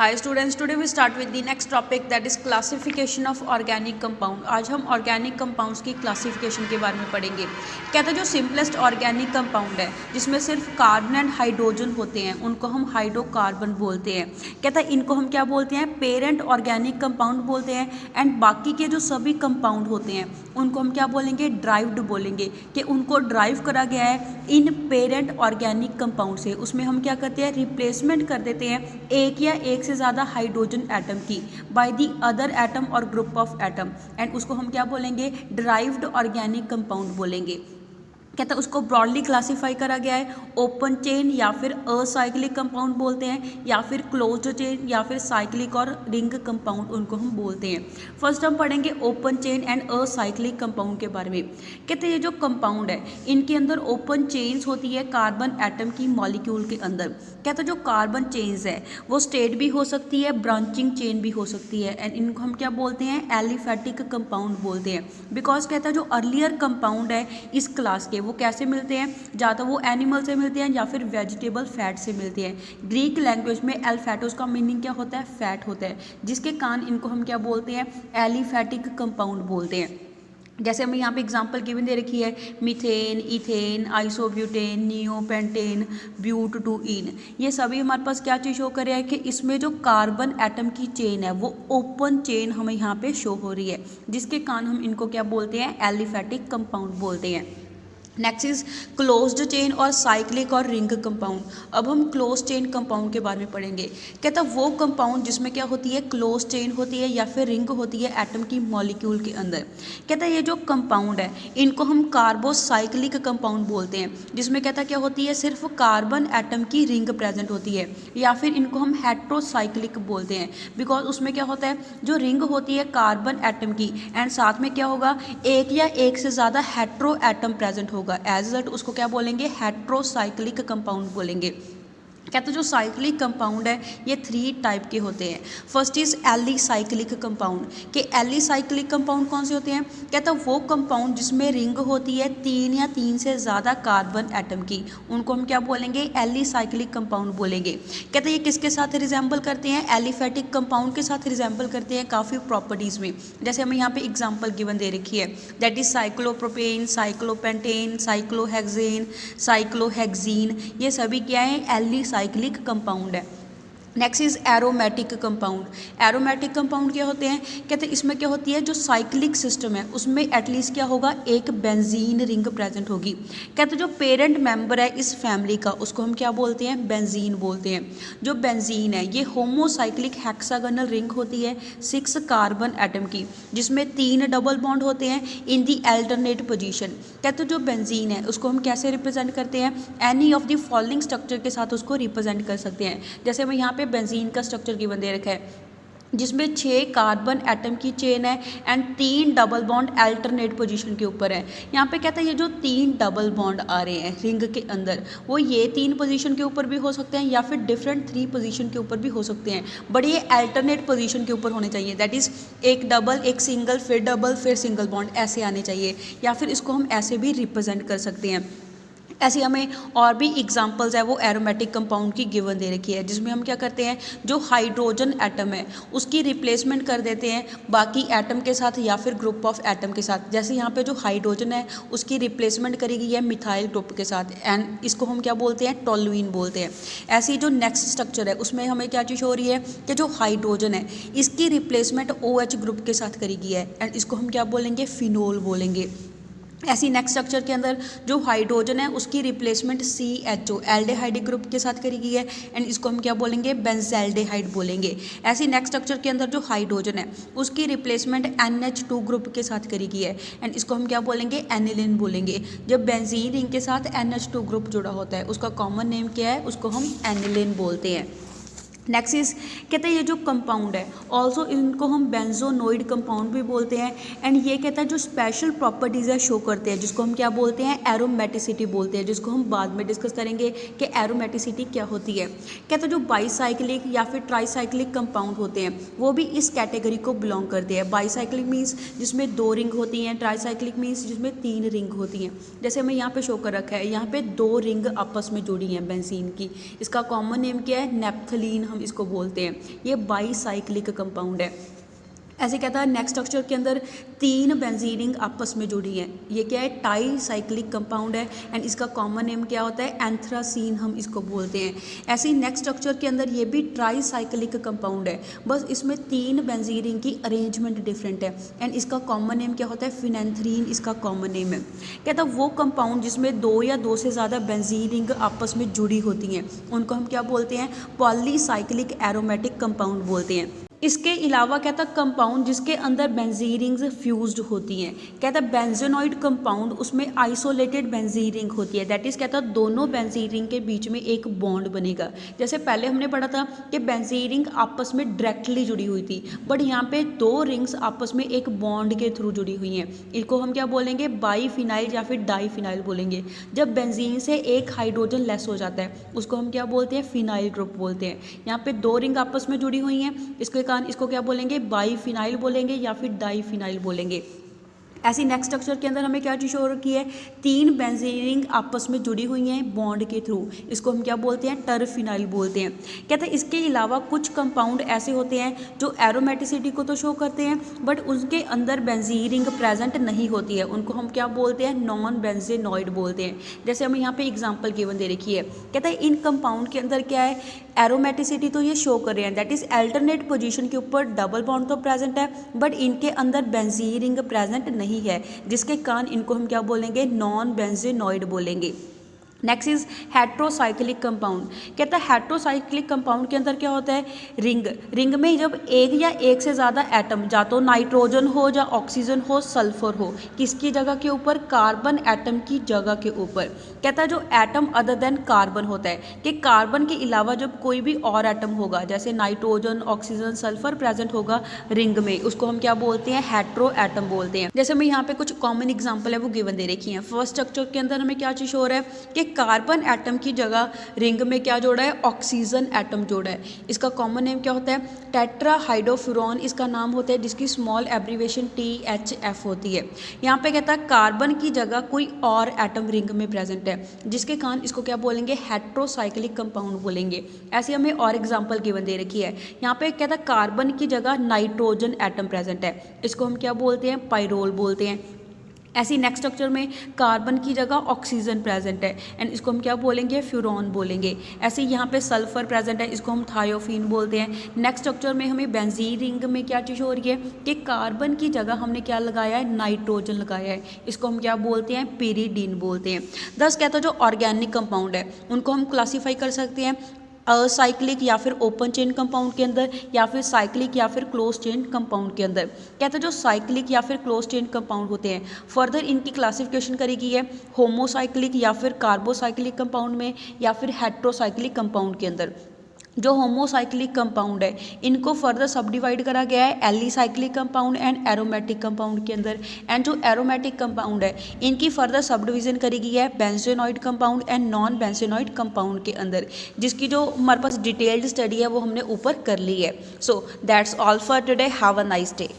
Hi students, today we start with the next topic that is classification of organic compound। आज हम organic compounds की classification के बारे में पढ़ेंगे। कहते हैं जो simplest organic compound है जिसमें सिर्फ कार्बन एंड हाइड्रोजन होते हैं उनको हम हाइड्रोकार्बन बोलते हैं। कहता है इनको हम क्या बोलते हैं, पेरेंट ऑर्गेनिक कंपाउंड बोलते हैं। एंड बाकी के जो सभी कंपाउंड होते हैं उनको हम क्या बोलेंगे, ड्राइव्ड बोलेंगे, कि उनको ड्राइव करा गया है इन पेरेंट ऑर्गेनिक कंपाउंड से। उसमें हम क्या करते हैं, रिप्लेसमेंट कर देते हैं एक या एक से ज़्यादा हाइड्रोजन एटम की बाय द अदर एटम और ग्रुप ऑफ एटम, एंड उसको हम क्या बोलेंगे, ड्राइव्ड ऑर्गेनिक कंपाउंड बोलेंगे। कहता है उसको ब्रॉडली क्लासीफाई करा गया है ओपन चेन या फिर असाइक्लिक कंपाउंड बोलते हैं, या फिर क्लोज्ड चेन या फिर साइक्लिक और रिंग कंपाउंड उनको हम बोलते हैं। फर्स्ट हम पढ़ेंगे open chain and acyclic compound के बारे में। कहते हैं ये जो कंपाउंड है इनके अंदर ओपन चेन्स होती है कार्बन एटम की मॉलिक्यूल के अंदर। कहते हैं जो कार्बन चेन्स है वो स्ट्रेट भी हो सकती है, ब्रांचिंग चेन भी हो सकती है, एंड इनको हम क्या बोलते हैं, एलिफेटिक कंपाउंड बोलते हैं। बिकॉज कहता है जो अर्लियर कंपाउंड है इस क्लास के वो कैसे मिलते हैं, ज़्यादा वो एनिमल से मिलते हैं या फिर वेजिटेबल फैट से मिलते हैं। ग्रीक लैंग्वेज में एल्फेटोस का मीनिंग क्या होता है, फैट होता है, जिसके कारण इनको हम क्या बोलते हैं, एलिफेटिक कंपाउंड बोलते हैं। जैसे हमें यहाँ पे एग्जांपल गिवन दे रखी है, मीथेन, इथेन, आइसोब्यूटेन, नियोपेंटेन, ब्यूट-टू-ईन। ये सभी हमारे पास क्या चीज़ शो कर रहा है कि इसमें जो कार्बन एटम की चेन है वो ओपन चेन हमें यहाँ पे शो हो रही है, जिसके कारण हम इनको क्या बोलते हैं, एलिफेटिक कंपाउंड बोलते हैं। नेक्स्ट इज क्लोज्ड चेन और साइक्लिक और रिंग कंपाउंड। अब हम क्लोज चेन कंपाउंड के बारे में पढ़ेंगे। कहता वो कंपाउंड जिसमें क्या होती है, क्लोज चेन होती है या फिर रिंग होती है एटम की मॉलिक्यूल के अंदर। कहता है ये जो कंपाउंड है इनको हम कार्बोसाइक्लिक कंपाउंड बोलते हैं, जिसमें कहता क्या होती है, सिर्फ कार्बन एटम की रिंग प्रेजेंट होती है, या फिर इनको हम हेट्रोसाइक्लिक बोलते हैं। बिकॉज उसमें क्या होता है, जो रिंग होती है कार्बन एटम की एंड साथ में क्या होगा, एक या एक से ज़्यादा हेट्रो एटम प्रेजेंट होगा, एज रिजल्ट उसको क्या बोलेंगे, हेट्रोसाइक्लिक कंपाउंड बोलेंगे। कहते जो साइक्लिक कंपाउंड है ये 3 टाइप के होते हैं। First is alicyclic compound. कि एलिसाइक्लिक कंपाउंड कौन से होते हैं, कहता वो कंपाउंड जिसमें रिंग होती है 3 या 3 से ज़्यादा कार्बन एटम की, उनको हम क्या बोलेंगे, एलिसाइक्लिक कंपाउंड बोलेंगे। कहते ये किसके साथ रिजेंबल करते हैं, एलिफेटिक कंपाउंड के साथ रिजेंबल करते हैं काफ़ी प्रॉपर्टीज़ में। जैसे हमें यहाँ पे एग्जाम्पल गिवन दे रखी है, that is cyclopropane, cyclopentane, cyclohexane, cyclohexene. ये सभी क्या है, एलिसाइक्लिक कंपाउंड है। Next is aromatic compound. Aromatic compound क्या होते हैं, कहते हैं इसमें क्या होती है, जो साइक्लिक सिस्टम है उसमें एटलीस्ट क्या होगा, एक बेंजीन रिंग प्रेजेंट होगी। कहते हैं जो पेरेंट मेंबर है इस फैमिली का उसको हम क्या बोलते हैं, बेंजीन बोलते हैं। जो बेंजीन है ये होमोसाइक्लिक हेक्सागोनल रिंग होती है 6 कार्बन एटम की, जिसमें 3 डबल बॉन्ड होते हैं इन दी अल्टरनेट पोजीशन। कहते हैं जो बेंजीन है उसको हम कैसे रिप्रेजेंट करते हैं, any of the following structure के साथ उसको रिप्रेजेंट कर सकते हैं। जैसे हमें यहाँ बेंजीन का स्ट्रक्चर गिवन दे रखा है जिसमें 6 कार्बन एटम की चेन है and 3 double bond alternate position के ऊपर है। यहाँ पे कहता है ये जो 3 डबल बॉन्ड आ रहे हैं रिंग के अंदर वो ये 3 पोजीशन के ऊपर भी हो सकते हैं या फिर डिफरेंट 3 पोजीशन के ऊपर भी हो सकते हैं, बट ये अल्टरनेट पोजीशन के ऊपर होने चाहिए। दैट इज़ एक डबल, एक सिंगल, फिर डबल, फिर सिंगल बॉन्ड, ऐसे आने चाहिए, या फिर इसको हम ऐसे भी रिप्रेजेंट कर सकते हैं। ऐसे हमें और भी एग्जांपल्स है वो एरोमेटिक कंपाउंड की गिवन दे रखी है, जिसमें हम क्या करते हैं, जो हाइड्रोजन एटम है उसकी रिप्लेसमेंट कर देते हैं बाकी एटम के साथ या फिर ग्रुप ऑफ एटम के साथ। जैसे यहाँ पे जो हाइड्रोजन है उसकी रिप्लेसमेंट करी गई है मिथाइल ग्रुप के साथ, एंड इसको हम क्या बोलते हैं, टोलुइन बोलते हैं। ऐसी जो नेक्स्ट स्ट्रक्चर है उसमें हमें क्या चीज़ हो रही है कि जो हाइड्रोजन है इसकी रिप्लेसमेंट OH ग्रुप के साथ करी गई है, एंड इसको हम क्या बोलेंगे, फिनोल बोलेंगे। ऐसी नेक्स्ट स्ट्रक्चर के अंदर जो हाइड्रोजन है उसकी रिप्लेसमेंट CHO एल्डेहाइड ग्रुप के साथ करी गई है, एंड इसको हम क्या बोलेंगे, बेंजल्डेहाइड बोलेंगे। ऐसी नेक्स्ट स्ट्रक्चर के अंदर जो हाइड्रोजन है उसकी रिप्लेसमेंट NH2 ग्रुप के साथ करी गई है, एंड इसको हम क्या बोलेंगे, एनिलीन बोलेंगे। जब बेंजीन रिंग के साथ NH2 ग्रुप जुड़ा होता है उसका कॉमन नेम क्या है, उसको हम एनिलीन बोलते हैं। नेक्स्ट इज कहते हैं ये जो कंपाउंड है ऑल्सो इनको हम बेंजोनोइड कंपाउंड भी बोलते हैं, एंड ये कहता है जो स्पेशल प्रॉपर्टीज़ है शो करते हैं जिसको हम क्या बोलते हैं, एरोमेटिसिटी बोलते हैं, जिसको हम बाद में डिस्कस करेंगे कि एरोमेटिसिटी क्या होती है। कहते हैं जो बाईसाइक्लिक या फिर ट्राईसाइक्लिक कंपाउंड होते हैं वो भी इस कैटेगरी को बिलोंग करते हैं। बाईसाइक्लिक मीन्स जिसमें 2 रिंग होती हैं, ट्राईसाइक्लिक मीन्स जिसमें 3 रिंग होती हैं। जैसे हमें यहाँ पे शो कर रखा है, यहाँ पे 2 रिंग आपस में जुड़ी हैं बेंजीन की, इसका कॉमन नेम क्या है, नेप्थलीन हम इसको बोलते हैं। ये बाईसाइक्लिक कंपाउंड है। ऐसे कहता है नेक्स्ट स्ट्रक्चर के अंदर 3 बेंजीन रिंग आपस में जुड़ी हैं। ये क्या है, टाई साइक्लिक कंपाउंड है एंड इसका कॉमन नेम क्या होता है, एंथ्रासीन हम इसको बोलते हैं। ऐसे ही नेक्स्ट स्ट्रक्चर के अंदर ये भी ट्राई साइक्लिक कंपाउंड है, बस इसमें 3 बेंजीन रिंग की अरेंजमेंट डिफरेंट है एंड इसका कॉमन नेम क्या होता है, फिनेंथ्रीन इसका कॉमन नेम है। कहता है वो कंपाउंड जिसमें 2 या 2 से ज़्यादा बेंजीन रिंग आपस में जुड़ी होती हैं उनको हम क्या बोलते हैं, पॉलीसाइक्लिक एरोमेटिक कंपाउंड बोलते हैं। इसके अलावा कहता है कंपाउंड जिसके अंदर बेंजीन रिंग्स फ्यूज्ड होती हैं। कहता है बेंजोनॉइड कंपाउंड, उसमें आइसोलेटेड बेंजीन रिंग होती है, दैट इज़ कहता है दोनों बेंजीन रिंग के बीच में एक बॉन्ड बनेगा। जैसे पहले हमने पढ़ा था कि बेंजीन रिंग आपस में डायरेक्टली जुड़ी हुई थी, बट यहाँ पे 2 रिंग्स आपस में एक बॉन्ड के थ्रू जुड़ी हुई हैं। इसको हम क्या बोलेंगे, बाईफिनाइल या फिर डाईफिनाइल बोलेंगे। जब बेंजीन से एक हाइड्रोजन लेस हो जाता है उसको हम क्या बोलते हैं, फिनाइल ग्रुप बोलते हैं। यहाँ पे 2 रिंग आपस में जुड़ी हुई हैं, इसको क्या बोलेंगे, बाईफिनाइल बोलेंगे या फिर डाईफिनाइल बोलेंगे। ऐसी नेक्स्ट स्ट्रक्चर के अंदर हमें क्या चीज़ हो रखी है, 3 बेंजीन रिंग आपस में जुड़ी हुई हैं बॉन्ड के थ्रू, इसको हम क्या बोलते हैं, टरफिनाइल बोलते हैं। कहते हैं इसके अलावा कुछ कंपाउंड ऐसे होते हैं जो एरोमेटिसिटी को तो शो करते हैं बट उसके अंदर बेंजीन रिंग प्रेजेंट नहीं होती है, उनको हम क्या बोलते हैं, नॉन बेंजेनॉइड बोलते हैं। जैसे हमें यहाँ पे एग्जाम्पल गिवन दे रखी है, कहता है इन कंपाउंड के अंदर क्या है, एरोमेटिसिटी तो ये शो कर रहे हैं, दैट इज अल्टरनेट पोजीशन के ऊपर डबल बॉन्ड तो प्रेजेंट है बट इनके अंदर बेंजीन रिंग प्रेजेंट नहीं है, जिसके कारण इनको हम क्या बोलेंगे, नॉन बेंजेनॉइड बोलेंगे। Next is heterocyclic compound. कहता है हेट्रोसाइक्लिक कंपाउंड के अंदर क्या होता है, रिंग में जब एक या एक से ज़्यादा एटम, या तो नाइट्रोजन हो या ऑक्सीजन हो, सल्फर हो, किसकी जगह के ऊपर, कार्बन एटम की जगह के ऊपर। कहता है जो एटम अदर देन कार्बन होता है, कि कार्बन के अलावा जब कोई भी और एटम होगा जैसे नाइट्रोजन, ऑक्सीजन, सल्फर प्रेजेंट होगा रिंग में, उसको हम क्या बोलते हैं, हेट्रो एटम बोलते हैं। जैसे हमें यहाँ पे कुछ कॉमन एग्जाम्पल है वो गिवन दे रखी है। फर्स्ट स्ट्रक्चर के अंदर हमें क्या चीज़ हो रहा है कि कार्बन एटम की जगह रिंग में क्या जोड़ा है, ऑक्सीजन एटम जोड़ा है। इसका कॉमन नेम क्या होता है, टेट्राहाइड्रोफ्यूरॉन इसका नाम होता है, जिसकी स्मॉल एब्रीवेशन THF होती है। यहाँ पे कहता है कार्बन की जगह कोई और एटम रिंग में प्रेजेंट है, जिसके कारण इसको क्या बोलेंगे, हेट्रोसाइक्लिक कंपाउंड बोलेंगे। ऐसे हमें और एग्जांपल गिवन दे रखी है। यहाँ पे कहता है कार्बन की जगह नाइट्रोजन एटम प्रेजेंट है, इसको हम क्या बोलते हैं, पाइरोल बोलते हैं। ऐसी नेक्स्ट स्ट्रक्चर में कार्बन की जगह ऑक्सीजन प्रेजेंट है एंड इसको हम क्या बोलेंगे, फ्यूरॉन बोलेंगे। ऐसे यहाँ पे सल्फर प्रेजेंट है, इसको हम थायोफीन बोलते हैं। नेक्स्ट स्ट्रक्चर में हमें बेंजीन रिंग में क्या चीज़ हो रही है कि कार्बन की जगह हमने क्या लगाया है, नाइट्रोजन लगाया है, इसको हम क्या बोलते हैं, पिरीडीन बोलते हैं। दस कहता है जो ऑर्गेनिक कंपाउंड है उनको हम क्लासीफाई कर सकते हैं असाइक्लिक या फिर ओपन चेन कंपाउंड के अंदर, या फिर साइक्लिक या फिर क्लोज चेन कंपाउंड के अंदर। कहते हैं जो साइक्लिक या फिर क्लोज चेन कंपाउंड होते हैं फर्दर इनकी क्लासिफिकेशन करी गई है होमोसाइक्लिक या फिर कार्बोसाइक्लिक कंपाउंड में या फिर हेट्रोसाइक्लिक कंपाउंड के अंदर। जो होमोसाइक्लिक कंपाउंड है इनको फर्दर सब डिवाइड करा गया है alicyclic compound and aromatic compound के अंदर। एंड जो एरोमेटिक कंपाउंड है इनकी फर्दर सब डिवीजन करी गई है benzenoid compound and non benzenoid compound के अंदर, जिसकी जो हमारे पास डिटेल्ड स्टडी है वो हमने ऊपर कर ली है। So that's all for today, have a nice day.